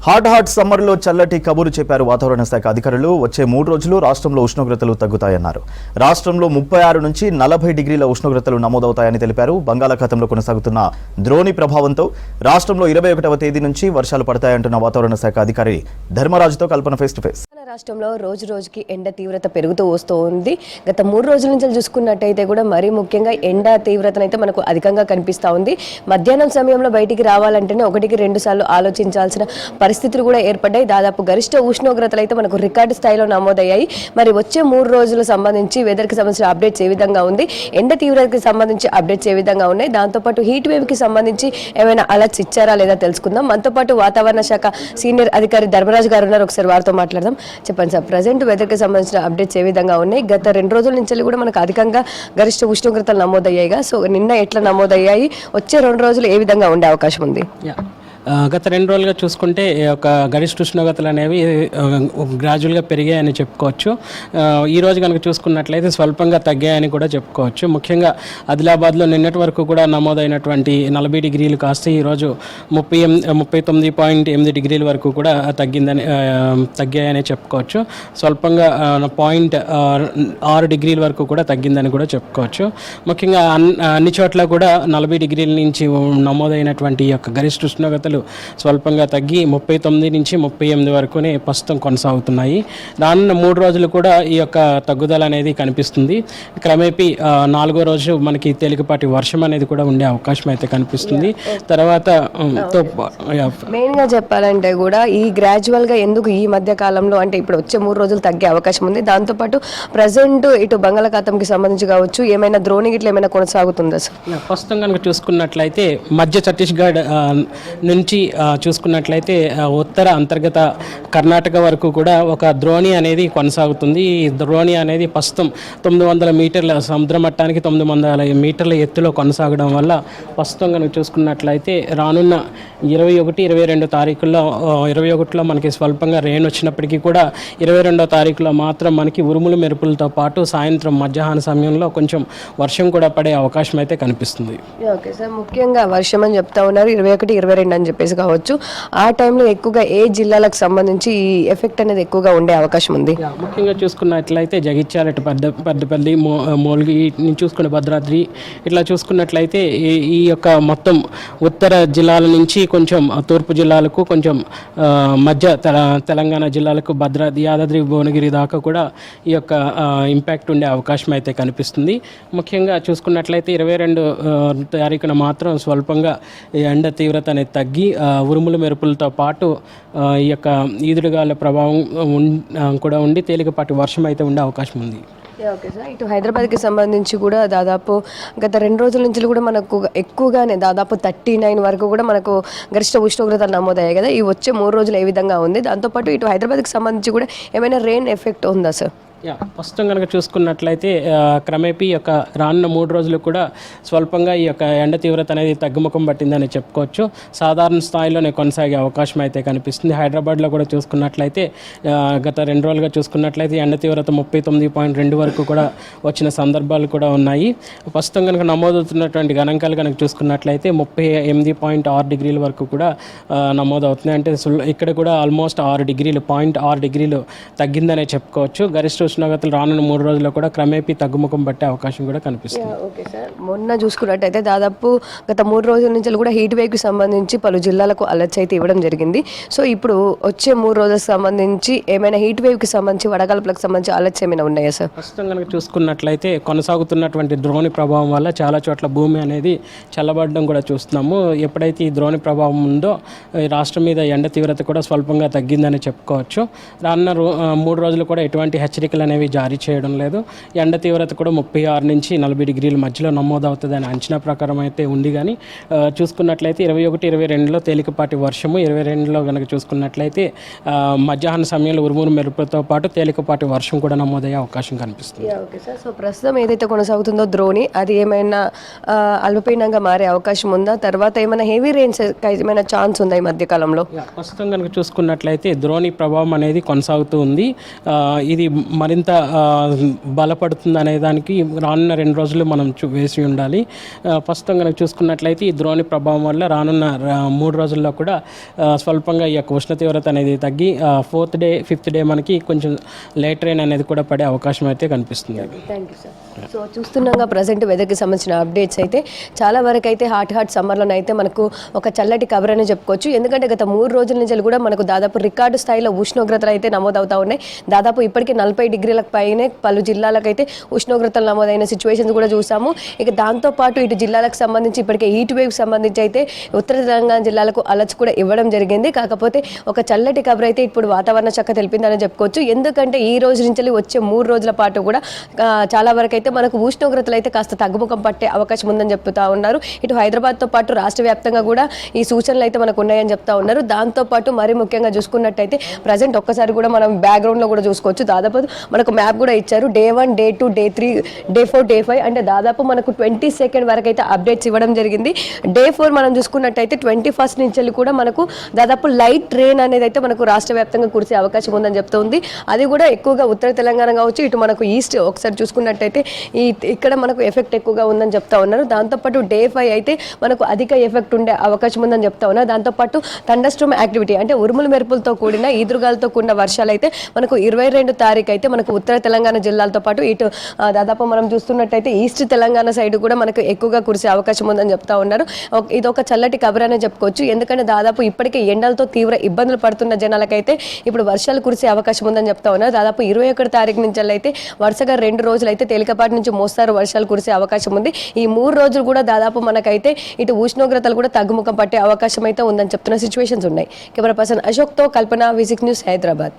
Hot సమ్మర్లో చల్లటి కబురు చెప్పారు వాతావరణ శాఖ అధికారులు. వచ్చే 3 రోజులు రాష్ట్రంలో ఉష్ణోగ్రతలు తగ్గుతాయన్నారు. రాష్ట్రంలో 36 నుంచి 40 డిగ్రీల ఉష్ణోగ్రతలు నమోదవుతాయని తెలిపారు. బంగాళాఖాతంలో కొనసాగుతున్న ద్రోణి ప్రభావంతో రాష్ట్రంలో 21వ తేదీ నుంచి వర్షాలు పడతాయంటున్న వాతావరణ శాఖ అధికారి ధర్మరాజుతో కల్పన ఫేస్ టు ఫేస్. రాష్ట్రంలో రోజు రోజుకి ఎండ తీవ్రత పెరుగుతూ వస్తూ ఉంది. గత 3 రోజుల నుంచి చూసుకున్నట్టయితే కూడా మరీ ముఖ్యంగా ఎండ తీవ్రతనైతే మనకు అధికంగా కనిపిస్తూ ఉంది. మధ్యాహ్నం సమయంలో బయటికి రావాలంటేనే 1-2 సార్లు ఆలోచించాల్సిన పరిస్థితులు కూడా ఏర్పడ్డాయి. దాదాపు గరిష్ట ఉష్ణోగ్రతలు అయితే మనకు రికార్డు స్థాయిలో నమోదయ్యాయి. మరి వచ్చే 3 రోజుల సంబంధించి వెదర్కి సంబంధించిన అప్డేట్స్ ఏ విధంగా ఉంది, ఎండ తీవ్రతకి సంబంధించి అప్డేట్స్ ఏ విధంగా ఉన్నాయి, దాంతోపాటు హీట్ వేవ్కి సంబంధించి ఏమైనా అలర్ట్స్ ఇచ్చారా లేదా తెలుసుకుందాం. మనతో పాటు వాతావరణ శాఖ సీనియర్ అధికారి ధర్మరాజు గారు ఉన్నారు. ఒకసారి వారితో మాట్లాడదాం. చెప్పండి సార్, ప్రజెంట్ వెదర్కి సంబంధించిన అప్డేట్స్ ఏ విధంగా ఉన్నాయి? గత 2 రోజుల నుంచి కూడా మనకు అధికంగా గరిష్ట ఉష్ణోగ్రతలు నమోదయ్యాయిగా. సో నిన్న ఎట్లా నమోదయ్యాయి, వచ్చే 2 రోజులు ఏ విధంగా ఉండే అవకాశం ఉంది? గత 2 రోజులుగా చూసుకుంటే ఒక గరిష్ట ఉష్ణోగ్రతలు అనేవి గ్రాడ్యువల్గా పెరిగాయని చెప్పుకోవచ్చు. ఈ రోజు కనుక చూసుకున్నట్లయితే స్వల్పంగా తగ్గాయని కూడా చెప్పుకోవచ్చు. ముఖ్యంగా ఆదిలాబాద్లో నిన్నటి వరకు కూడా నమోదైనటువంటి 40 డిగ్రీలు కాస్త ఈరోజు 39.8 డిగ్రీల వరకు కూడా తగ్గాయని చెప్పుకోవచ్చు. స్వల్పంగా 0.6 డిగ్రీల వరకు కూడా తగ్గిందని కూడా చెప్పుకోవచ్చు. ముఖ్యంగా అన్ని చోట్ల కూడా 40 డిగ్రీల నుంచి నమోదైనటువంటి యొక్క గరిష్ట ఉష్ణోగ్రతలు స్వల్పంగా తగ్గి 39 నుంచి 38 వరకునే ప్రస్తుతం కొనసాగుతున్నాయి. రానున్న 3 రోజులు కూడా ఈ యొక్క తగ్గుదల అనేది కనిపిస్తుంది. క్రమేపీ 4వ రోజు మనకి తేలికపాటి వర్షం అనేది కూడా ఉండే అవకాశం అయితే కనిపిస్తుంది. తర్వాత మెయిన్గా చెప్పాలంటే కూడా ఈ గ్రాడ్యువల్గా ఎందుకు ఈ మధ్య కాలంలో అంటే ఇప్పుడు వచ్చే 3 రోజులు తగ్గే అవకాశం ఉంది. దాంతోపాటు ప్రజెంట్ ఇటు బంగాళాఖాతంకి సంబంధించి కావచ్చు, ఏమైనా ద్రోణి గిట్ల ఏమైనా కొనసాగుతుందా సార్? ప్రస్తుతం కనుక చూసుకున్నట్లయితే మధ్య ఛత్తీస్గఢ్ నుంచి చూసుకున్నట్లయితే ఉత్తర అంతర్గత కర్ణాటక వరకు కూడా ఒక ద్రోణి అనేది కొనసాగుతుంది. ఈ ద్రోణి అనేది ప్రస్తుతం 900 మీటర్ల సముద్ర మట్టానికి 900 మీటర్ల ఎత్తులో కొనసాగడం వల్ల ప్రస్తుతం కనుక చూసుకున్నట్లయితే రానున్న 21-22 తారీఖుల్లో 21లో మనకి స్వల్పంగా రెయిన్ వచ్చినప్పటికీ కూడా 22వ తారీఖులో మాత్రం మనకి ఉరుములు మెరుపులతో పాటు సాయంత్రం మధ్యాహ్న సమయంలో కొంచెం వర్షం కూడా పడే అవకాశం అయితే కనిపిస్తుంది. ఓకే సార్, ముఖ్యంగా వర్షం అని చెప్తా ఉన్నారు 21-22 అని చెప్పేసి కావచ్చు. ఆ టైంలో ఎక్కువగా ఏ జిల్లాలకు సంబంధించి ఈ ఎఫెక్ట్ అనేది ఎక్కువగా ఉండే అవకాశం ఉంది? ముఖ్యంగా చూసుకున్నట్లయితే జగిత్యాల, పెద్దపల్లి, మోల్గి చూసుకునే భద్రాద్రి ఇట్లా చూసుకున్నట్లయితే ఈ యొక్క మొత్తం ఉత్తర జిల్లాల నుంచి కొంచెం తూర్పు జిల్లాలకు కొంచెం మధ్య తెలంగాణ జిల్లాలకు భద్రాద్రి, యాదాద్రి, భువనగిరి దాకా కూడా ఈ యొక్క ఇంపాక్ట్ ఉండే అవకాశం అయితే కనిపిస్తుంది. ముఖ్యంగా చూసుకున్నట్లయితే 22 తారీఖున మాత్రం స్వల్పంగా ఎండ తీవ్రత అనేది తగ్గి ఉరుములు మెరుపులతో పాటు ఈ యొక్క ఈదురుగాల ప్రభావం కూడా ఉండి తేలికపాటి వర్షం అయితే ఉండే అవకాశం ఉంది. ఓకే సార్, ఇటు హైదరాబాద్కి సంబంధించి కూడా దాదాపు గత 2 రోజుల నుంచి కూడా మనకు ఎక్కువగానే దాదాపు 39 వరకు కూడా మనకు గరిష్ట ఉష్ణోగ్రతలు నమోదయ్యాయి కదా. ఈ వచ్చే 3 రోజులు ఏ విధంగా ఉంది? దాంతోపాటు ఇటు హైదరాబాద్కి సంబంధించి కూడా ఏమైనా రెయిన్ ఎఫెక్ట్ ఉందా సార్? ప్రస్తుతం కనుక చూసుకున్నట్లయితే క్రమేపీ యొక్క రానున్న 3 రోజులు కూడా స్వల్పంగా ఈ యొక్క ఎండ తీవ్రత అనేది తగ్గుముఖం పట్టిందని చెప్పుకోవచ్చు. సాధారణ స్థాయిలోనే కొనసాగే అవకాశం అయితే కనిపిస్తుంది. హైదరాబాద్లో కూడా చూసుకున్నట్లయితే గత 2 రోజులుగా చూసుకున్నట్లయితే ఎండ తీవ్రత 39.2 వరకు కూడా వచ్చిన సందర్భాలు కూడా ఉన్నాయి. ప్రస్తుతం కనుక నమోదవుతున్నటువంటి గణాంకాలు కనుక చూసుకున్నట్లయితే 38.6 డిగ్రీల వరకు కూడా నమోదవుతున్నాయి. అంటే ఇక్కడ కూడా ఆల్మోస్ట్ 6 డిగ్రీలు 0.6 డిగ్రీలు తగ్గిందనే చెప్పుకోవచ్చు. గరిష్ట ఉష్ణోగ్రతలు రానున్న 3 రోజుల్లో కూడా క్రమేపీ తగ్గుముఖం పట్టే అవకాశం కూడా కనిపిస్తుంది. ఓకే సార్, మొన్న చూసుకున్నట్టయితే దాదాపు గత 3 రోజుల నుంచి కూడా హీట్ వేవ్కి సంబంధించి పలు జిల్లాలకు అలర్ట్స్ అయితే ఇవ్వడం జరిగింది. సో ఇప్పుడు వచ్చే 3 రోజులకు సంబంధించి ఏమైనా హీట్ వేవ్కి సంబంధించి వడగాల్పులకు సంబంధించి అలర్ట్స్ ఏమైనా ఉన్నాయా సార్? ప్రస్తుతం కనుక చూసుకున్నట్లయితే కొనసాగుతున్నటువంటి ద్రోణి ప్రభావం వల్ల చాలా చోట్ల భూమి అనేది చల్లబడడం కూడా చూస్తున్నాము. ఎప్పుడైతే ఈ ద్రోణి ప్రభావం ఉందో రాష్ట్రం మీద ఎండ తీవ్రత కూడా స్వల్పంగా తగ్గిందని చెప్పుకోవచ్చు. రానున్న 3 రోజులు కూడా ఎటువంటి హెచ్చరికలు అనేవి జారీ చేయడం లేదు. ఎండ తీవ్రత కూడా 36 నుంచి 40 డిగ్రీల మధ్యలో నమోదవుతుందని అంచనా ప్రకారం అయితే ఉంది. కానీ చూసుకున్నట్లయితే 21-22లో తేలికపాటి వర్షము, 22లో కనుక చూసుకున్నట్లయితే మధ్యాహ్న సమయంలో ఉరుములు మెరుపులతో పాటు తేలికపాటి వర్షం కూడా నమోదయ్యే అవకాశం కనిపిస్తుంది. ఓకే సార్, సో ప్రస్తుతం ఏదైతే కొనసాగుతుందో ద్రోణి అది ఏమైనా అల్పపీడనంగా మారే అవకాశం ఉందా? తర్వాత ఏమైనా హెవీ రెయిన్స్ ఏమైనా ఛాన్స్ ఉందా ఈ మధ్యకాలంలో? ప్రస్తుతం కనుక చూసుకున్నట్లయితే ద్రోణి ప్రభావం అనేది కొనసాగుతూ ఉంది. ఇది మరింత బలపడుతుంది అనే దానికి రానున్న 2 రోజులు మనం వేసి ఉండాలి. ప్రస్తుతం కనుక చూసుకున్నట్లయితే ఈ ద్రోణి ప్రభావం వల్ల రానున్న 3 రోజుల్లో కూడా స్వల్పంగా ఈ యొక్క ఉష్ణ తీవ్రత అనేది తగ్గి 4th డే 5th డే మనకి కొంచెం లేట్ రైన్ అనేది కూడా పడే అవకాశం అయితే కనిపిస్తుంది. Thank you sir. సో చూస్తున్నాగా ప్రజెంట్ వెదర్కి సంబంధించిన అప్డేట్స్ అయితే చాలా వరకు అయితే హాట్ సమ్మర్లోనే అయితే మనకు ఒక చల్లటి కవర్ అని చెప్పుకోవచ్చు. ఎందుకంటే గత 3 రోజుల నుంచి కూడా మనకు దాదాపు రికార్డు స్థాయిలో ఉష్ణోగ్రతలు అయితే నమోదవుతూ ఉన్నాయి. దాదాపు ఇప్పటికే 40 డిగ్రీలకు పైనే పలు జిల్లాలకైతే ఉష్ణోగ్రతలు నమోదైన సిచ్యువేషన్స్ కూడా చూసాము. ఇక దాంతోపాటు ఇటు జిల్లాలకు సంబంధించి ఇప్పటికే హీట్ వేవ్ సంబంధించి అయితే ఉత్తర తెలంగాణ జిల్లాలకు అలర్ట్స్ కూడా ఇవ్వడం జరిగింది. కాకపోతే ఒక చల్లటి కవర్ అయితే ఇప్పుడు వాతావరణ శాఖ తెలిపిందని చెప్పుకోవచ్చు. ఎందుకంటే ఈ రోజు నుంచి వచ్చే 3 రోజుల పాటు కూడా చాలా వరకు అయితే మనకు ఉష్ణోగ్రతలు అయితే కాస్త తగ్గుముఖం పట్టే అవకాశం ఉందని చెప్తా ఉన్నారు. ఇటు హైదరాబాద్తో పాటు రాష్ట్ర వ్యాప్తంగా కూడా ఈ సూచనలు అయితే మనకు ఉన్నాయని చెప్తా ఉన్నారు. దాంతోపాటు మరి ముఖ్యంగా చూసుకున్నట్టయితే ప్రజెంట్ ఒక్కసారి కూడా మనం బ్యాక్గ్రౌండ్లో కూడా చూసుకోవచ్చు. దాదాపు మనకు మ్యాప్ కూడా ఇచ్చారు. Day 1, Day 2, Day 3, Day 4, Day 5 అంటే దాదాపు మనకు 22nd వరకు అయితే అప్డేట్స్ ఇవ్వడం జరిగింది. Day 4 మనం చూసుకున్నట్టయితే 21st నుంచి కూడా మనకు దాదాపు లైట్ రెయిన్ అనేది అయితే మనకు రాష్ట్ర వ్యాప్తంగా కురిసే అవకాశం ఉందని చెప్తుంది. అది కూడా ఎక్కువగా ఉత్తర తెలంగాణ కావచ్చు, ఇటు మనకు ఈస్ట్ ఒకసారి చూసుకున్నట్టయితే ఇక్కడ మనకు ఎఫెక్ట్ ఎక్కువగా ఉందని చెప్తా ఉన్నారు. దాంతోపాటు Day 5 అయితే మనకు అధిక ఎఫెక్ట్ ఉండే అవకాశం ఉందని చెప్తా ఉన్నారు. దాంతోపాటు థండర్స్టార్మ్ యాక్టివిటీ అంటే ఉరుముల మెరుపులతో కూడిన ఈదురుగాలతో కూడిన వర్షాలు అయితే మనకు 22 తారీఖు అయితే మనకు ఉత్తర తెలంగాణ జిల్లాలతో పాటు ఇటు దాదాపు మనం చూస్తున్నట్టయితే ఈస్ట్ తెలంగాణ సైడ్ కూడా మనకు ఎక్కువగా కురిసే అవకాశం ఉందని చెప్తా ఉన్నారు. ఇది ఒక చల్లటి కబర్ అనే చెప్పుకోవచ్చు. ఎందుకంటే దాదాపు ఇప్పటికే ఎండలతో తీవ్ర ఇబ్బందులు పడుతున్న జనాలకైతే ఇప్పుడు వర్షాలు కురిసే అవకాశం ఉందని చెప్తా ఉన్నారు. దాదాపు 21 తారీఖు నుంచి అయితే వరుసగా 2 రోజులు అయితే తేలికపాటి నుంచి మోస్తారు వర్షాలు కురిసే అవకాశం ఉంది. ఈ 3 రోజులు కూడా దాదాపు మనకైతే ఇటు ఉష్ణోగ్రతలు కూడా తగ్గుముఖం పట్టే అవకాశం అయితే ఉందని చెప్తున్న సిచ్యువేషన్స్ ఉన్నాయి. కెమెరా పర్సన్ అశోక్తో కల్పన, V6 న్యూస్, హైదరాబాద్.